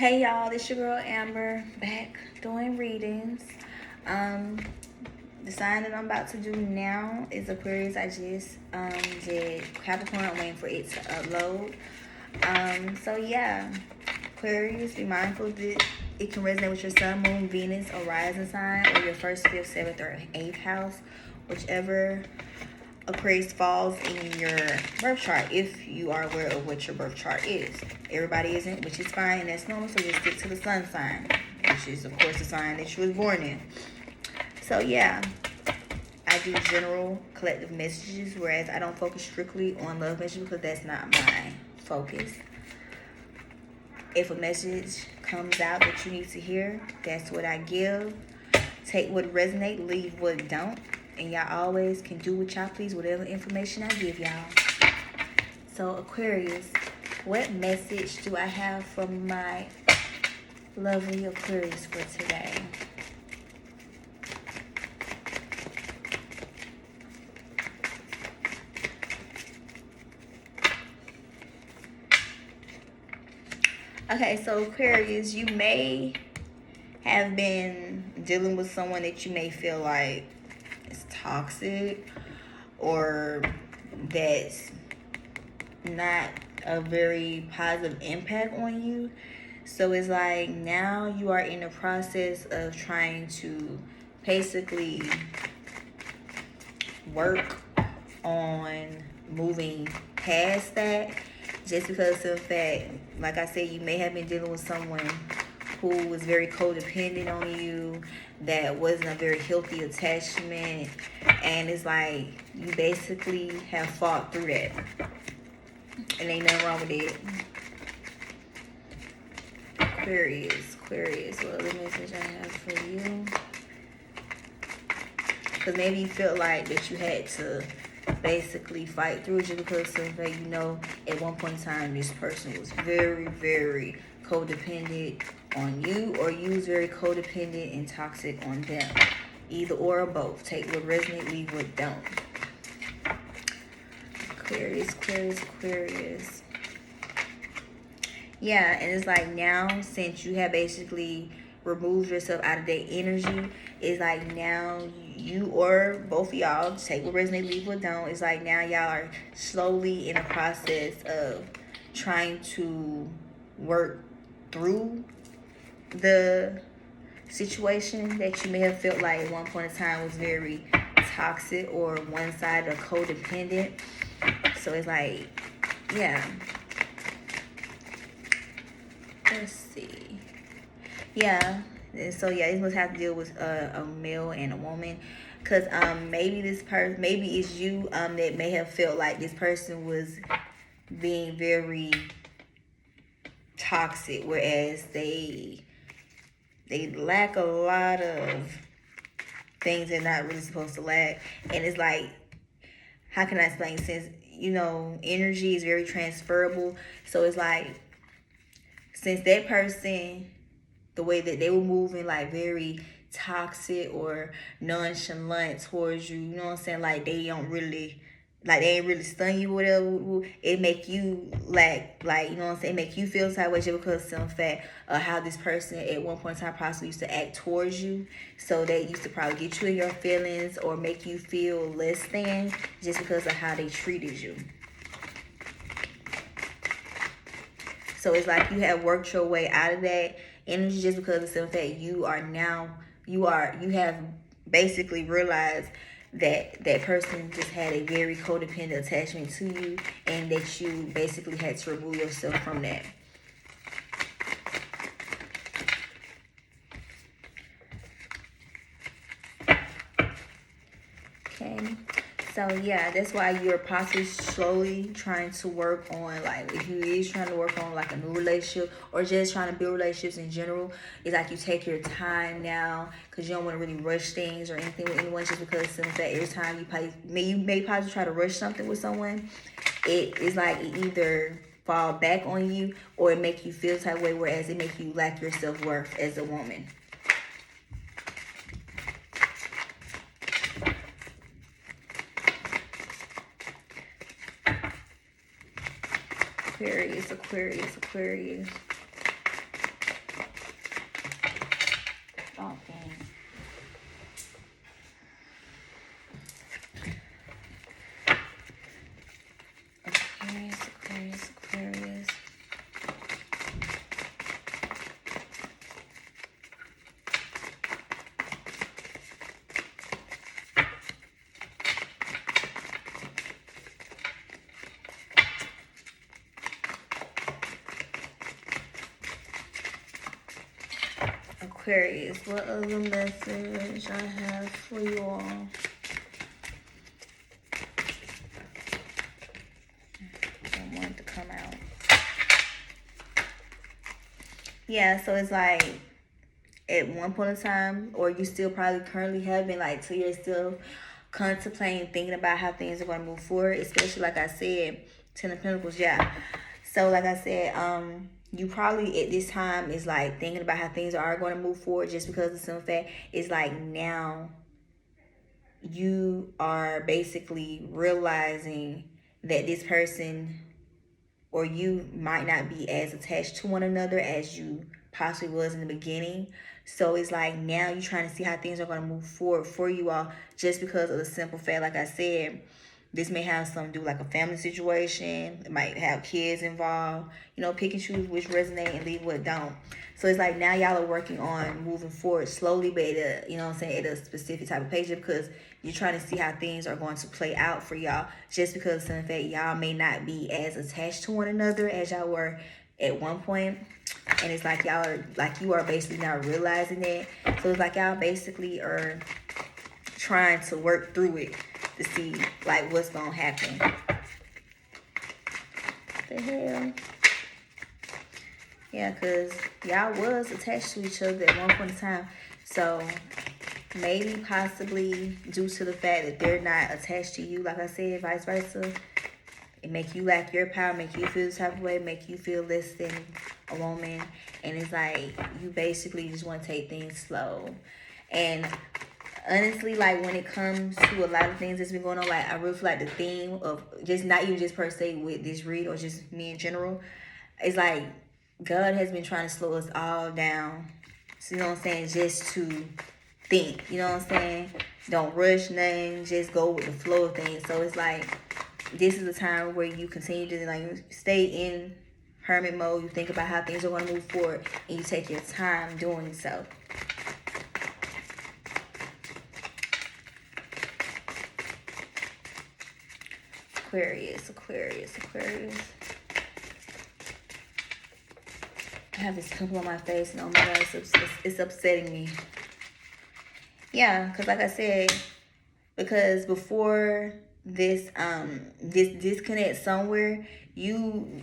Hey y'all, this your girl Amber back doing readings. Um, the sign that I'm about to do now is Aquarius. I just did Capricorn. I'm waiting for it to upload. So yeah, Aquarius, be mindful that it can resonate with your sun, moon, Venus, or rising sign, or your first, fifth, seventh, or eighth house, whichever Aquarius falls in your birth chart, if you are aware of what your birth chart is. Everybody isn't, which is fine, and that's normal, so just stick to the sun sign, which is, of course, the sign that you was born in. So, yeah, I do general collective messages, whereas I don't focus strictly on love messages because that's not my focus. If a message comes out that you need to hear, that's what I give. Take what resonates, leave what don't. And y'all always can do what y'all please, whatever information I give y'all. So Aquarius, what message do I have from my lovely Aquarius for today? Okay, so Aquarius, you may have been dealing with someone that you may feel like is toxic or that's not a very positive impact on you. So it's like now you are in the process of trying to basically work on moving past that, just because of the fact, like I said, you may have been dealing with someone who was very codependent on you, that wasn't a very healthy attachment, and it's like you basically have fought through that, and ain't nothing wrong with it. Aquarius, what other message I have for you? Because maybe you felt like that you had to basically fight through it just because of that, you know, at one point in time this person was very, very codependent on you, or you was very codependent and toxic on them. Either or both. Take what resonates, leave what don't. Aquarius. Yeah, and it's like now, since you have basically removed yourself out of that energy, it's like now you or both of y'all, take what resonates, leave what don't. It's like now y'all are slowly in a process of trying to work through the situation that you may have felt like at one point in time was very toxic or one-sided or codependent. So it's like, yeah. Let's see. Yeah. So yeah, this must have to deal with a male and a woman, because maybe this person, maybe it's you that may have felt like this person was being very toxic, whereas they lack a lot of things they're not really supposed to lack. And it's like, how can I explain? Since, you know, energy is very transferable, so it's like, since that person, the way that they were moving, like very toxic or nonchalant towards you, you know what I'm saying? Like they don't really, like they ain't really stun you or whatever. It make you like, you know what I'm saying? It make you feel sideways just because of some fact of how this person at one point in time possibly used to act towards you. So they used to probably get you in your feelings or make you feel less than just because of how they treated you. So it's like you have worked your way out of that energy just because of the simple fact you have basically realized that that person just had a very codependent attachment to you, and that you basically had to remove yourself from that. Okay. So yeah, that's why you're possibly slowly trying to work on, like, if you is trying to work on like a new relationship or just trying to build relationships in general, it's like you take your time now because you don't want to really rush things or anything with anyone, just because since that every time you may possibly try to rush something with someone, it is like it either fall back on you or it make you feel the type of way, whereas it make you lack your self-worth as a woman. Aquarius. Okay. Aquarius, Aquarius, Aquarius. Aquarius, what other message I have for you all? I want it to come out. Yeah, so it's like at one point in time, or you still probably currently have been like 2 years still contemplating, thinking about how things are going to move forward, especially like I said, Ten of Pentacles, yeah. So like I said, you probably at this time is like thinking about how things are going to move forward, just because of some fact it's like now you are basically realizing that this person or you might not be as attached to one another as you possibly was in the beginning. So it's like now you're trying to see how things are going to move forward for you all, just because of the simple fact, like I said, this may have something to do with like a family situation. It might have kids involved. You know, pick and choose which resonate and leave what don't. So it's like now y'all are working on moving forward slowly, but at a, you know what I'm saying, at a specific type of page, because you're trying to see how things are going to play out for y'all, just because in fact y'all may not be as attached to one another as y'all were at one point. And it's like y'all are, like you are basically now realizing that. So it's like y'all basically are trying to work through it to see like what's gonna happen. What the hell? Yeah, because y'all was attached to each other at one point in time. So maybe possibly due to the fact that they're not attached to you, like I said, vice versa, it make you lack your power, make you feel this type of way, make you feel less than a woman. And it's like you basically just want to take things slow. And honestly, like when it comes to a lot of things that's been going on, like I really feel like the theme of just not even just per se with this read or just me in general, it's like God has been trying to slow us all down. So, you know what I'm saying? Just to think, you know what I'm saying? Don't rush nothing, just go with the flow of things. So it's like this is a time where you continue to like stay in hermit mode. You think about how things are going to move forward, and you take your time doing so. Aquarius, Aquarius, Aquarius. I have this pimple on my face, and oh my god, it's upsetting me. Yeah, because like I said, because before this this disconnect somewhere, you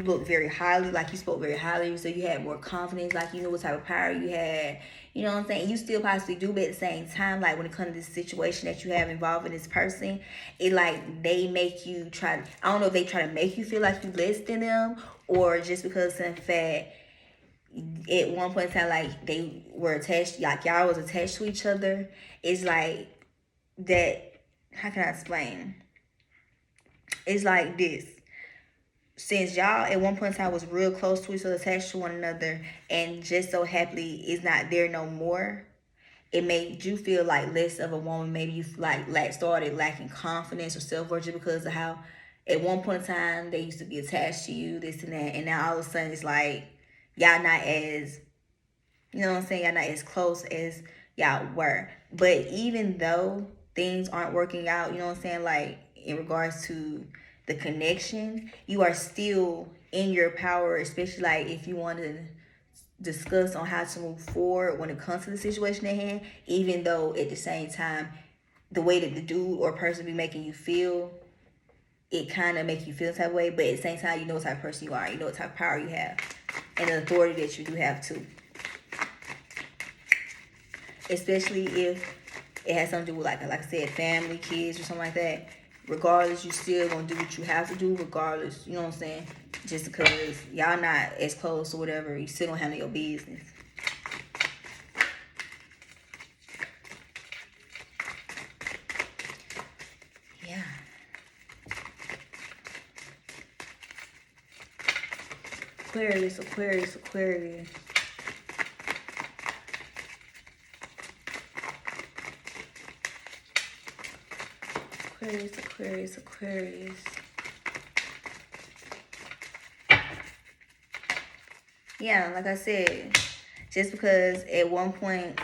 look very highly, like you spoke very highly, so you had more confidence, like you knew what type of power you had, you know what I'm saying? You still possibly do, but at the same time, like when it comes to this situation that you have involved in this person, it like they make you try, I don't know if they try to make you feel like you less than them, or just because in fact at one point in time like they were attached, like y'all was attached to each other. It's like that, how can I explain? It's like this. Since y'all at one point in time was real close to each other, attached to one another, and just so happily is not there no more, it made you feel like less of a woman. Maybe you like started lacking confidence or self-worth just because of how at one point in time they used to be attached to you, this and that, and now all of a sudden it's like y'all not as, you know what I'm saying, y'all not as close as y'all were. But even though things aren't working out, you know what I'm saying, like in regards to the connection, you are still in your power, especially like if you want to discuss on how to move forward when it comes to the situation at hand, even though at the same time the way that the dude or person be making you feel, it kind of make you feel the type of way, but at the same time you know what type of person you are, you know what type of power you have, and the authority that you do have too. Especially if it has something to do with like I said, family, kids, or something like that. Regardless, you still gonna do what you have to do regardless, you know what I'm saying? Just because y'all not as close or whatever, you still gonna handle your business. Yeah. Aquarius, Aquarius, Aquarius. Aquarius, Aquarius, Aquarius. Yeah, like I said, just because at one point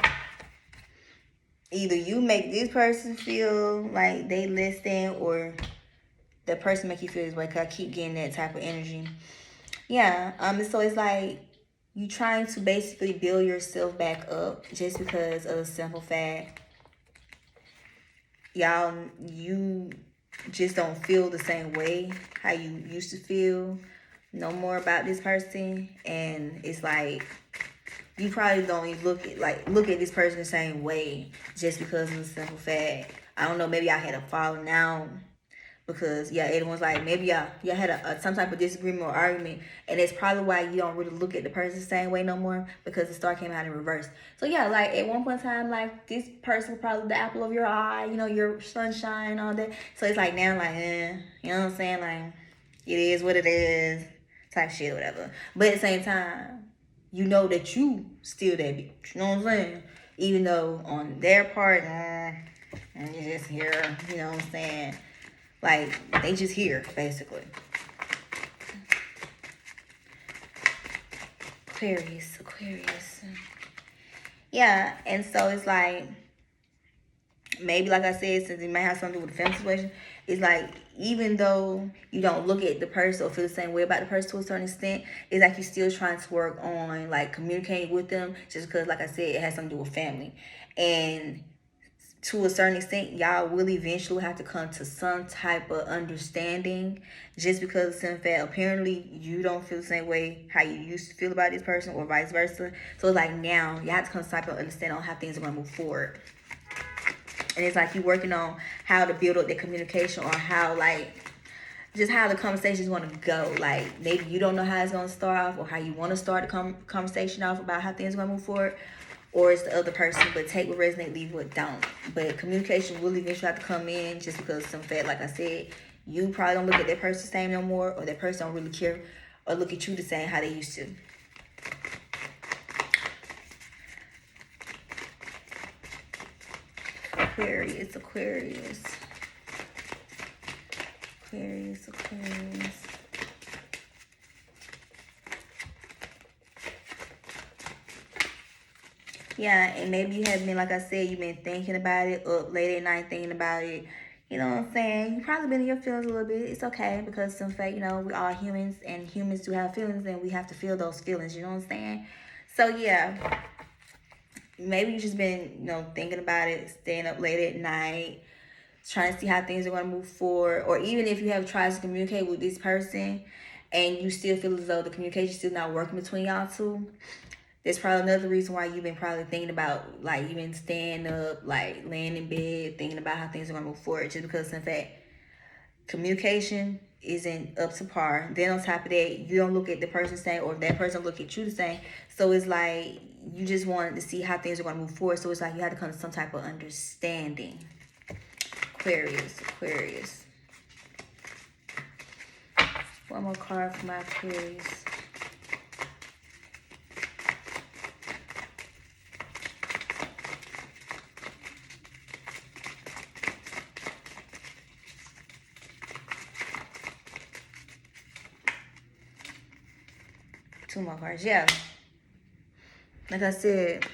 either you make this person feel like they less than, or the person make you feel this way, because I keep getting that type of energy. Yeah, so it's like you trying to basically build yourself back up just because of a simple fact. Y'all, you just don't feel the same way how you used to feel no more about this person. And it's like you probably don't even look at this person the same way just because of the simple fact. I don't know, maybe I had a falling out because yeah, everyone's like maybe y'all had some type of disagreement or argument, and it's probably why you don't really look at the person the same way no more, because the star came out in reverse. So yeah, like at one point in time, like this person was probably the apple of your eye, you know, your sunshine, all that. So it's like now, like you know what I'm saying, like it is what it is, type shit, whatever. But at the same time, you know that you still that bitch. You know what I'm saying? Even though on their part, and you just here, you know what I'm saying? Like, they just here, basically. Aquarius, Aquarius. Yeah, and so it's like, maybe like I said, since it may have something to do with the family situation, it's like, even though you don't look at the person or feel the same way about the person to a certain extent, it's like you're still trying to work on, like, communicating with them, just because, like I said, it has something to do with family. And to a certain extent, y'all will eventually have to come to some type of understanding, just because in fact apparently you don't feel the same way how you used to feel about this person, or vice versa. So it's like now you have to come to some type of understanding on how things are going to move forward. And it's like you working on how to build up the communication, or how, like, just how the conversation is going to go. Like, maybe you don't know how it's going to start off, or how you want to start the conversation off about how things are going to move forward, or it's the other person. But take what resonate, leave what don't. But communication will eventually have to come in, just because some fact, like I said, you probably don't look at that person the same no more, or that person don't really care or look at you the same how they used to. Aquarius, Aquarius. Aquarius, Aquarius. Yeah, and maybe you have been, like I said, you've been thinking about it, up late at night thinking about it. You know what I'm saying? You probably been in your feelings a little bit. It's okay, because in fact, you know, we are humans, and humans do have feelings, and we have to feel those feelings. You know what I'm saying? So yeah, maybe you just been, you know, thinking about it, staying up late at night, trying to see how things are going to move forward. Or even if you have tried to communicate with this person and you still feel as though the communication is still not working between y'all two, there's probably another reason why you've been probably thinking about, like, you've been staying up, like laying in bed, thinking about how things are going to move forward, just because in fact communication isn't up to par. Then on top of that, you don't look at the person the same, or that person look at you the same. So it's like you just wanted to see how things are going to move forward. So it's like you have to come to some type of understanding. Aquarius, Aquarius. One more card for my Aquarius. Two more cards. Yeah. Like I said,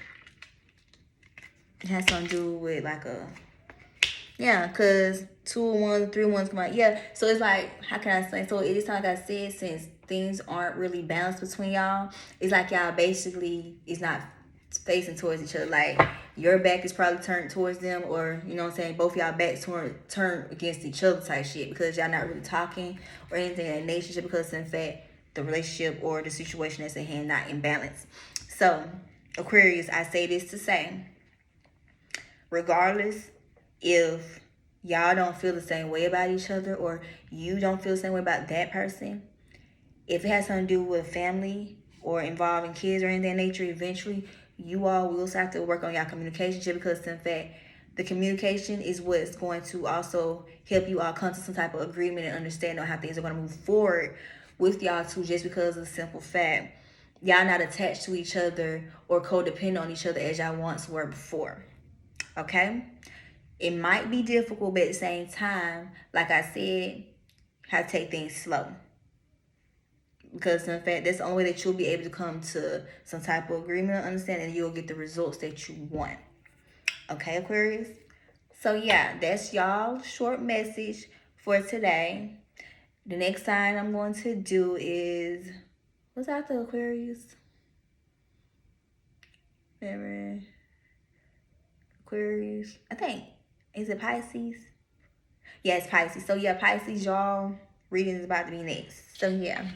it has something to do with like a, yeah, because 2 of 1, 3 of 1 come out. Yeah, so it's like, how can I say? So it is like I said, since things aren't really balanced between y'all, it's like y'all basically is not facing towards each other. Like, your back is probably turned towards them, or, you know what I'm saying, both y'all backs turn against each other type shit, because y'all not really talking or anything in that nature, because in fact the relationship or the situation that's at hand not in balance. So Aquarius, I say this to say, regardless if y'all don't feel the same way about each other, or you don't feel the same way about that person, if it has something to do with family or involving kids or anything of that nature, eventually you all will have to work on y'all communication, just because in fact the communication is what's going to also help you all come to some type of agreement and understand on how things are going to move forward with y'all too, just because of the simple fact y'all not attached to each other or codependent on each other as y'all once were before. Okay? It might be difficult, but at the same time, like I said, have to take things slow. Because in fact, that's the only way that you'll be able to come to some type of agreement or understanding, and you'll get the results that you want. Okay, Aquarius? So yeah, that's y'all short message for today. The next sign I'm going to do is, what's after Aquarius? Aquarius. I think, is it Pisces? Yeah, it's Pisces. So yeah, Pisces, y'all reading is about to be next. So yeah.